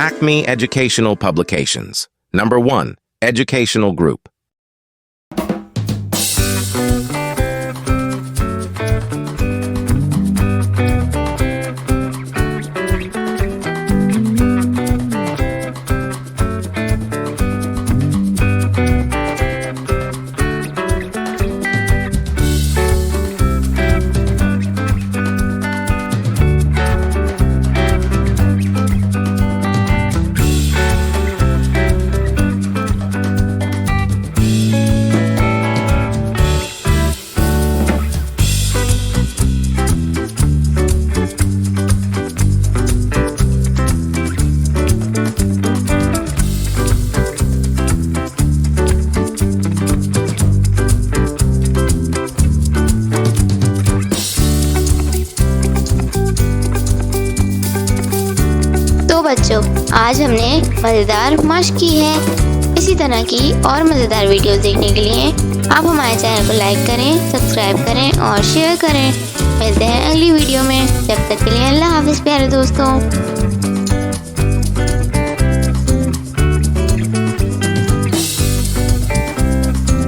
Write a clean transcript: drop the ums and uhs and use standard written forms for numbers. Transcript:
Acme Educational Publications. Number 1. Educational Group. तो बच्चों, आज हमने मज़ेदार मशक की है। इसी तरह की और मज़ेदार वीडियोस देखने के लिए आप हमारे चैनल को लाइक करें, सब्सक्राइब करें और शेयर करें। मिलते हैं अगली वीडियो में। जब तक के लिए अल्लाह हाफ़िज़ प्यारे दोस्तों।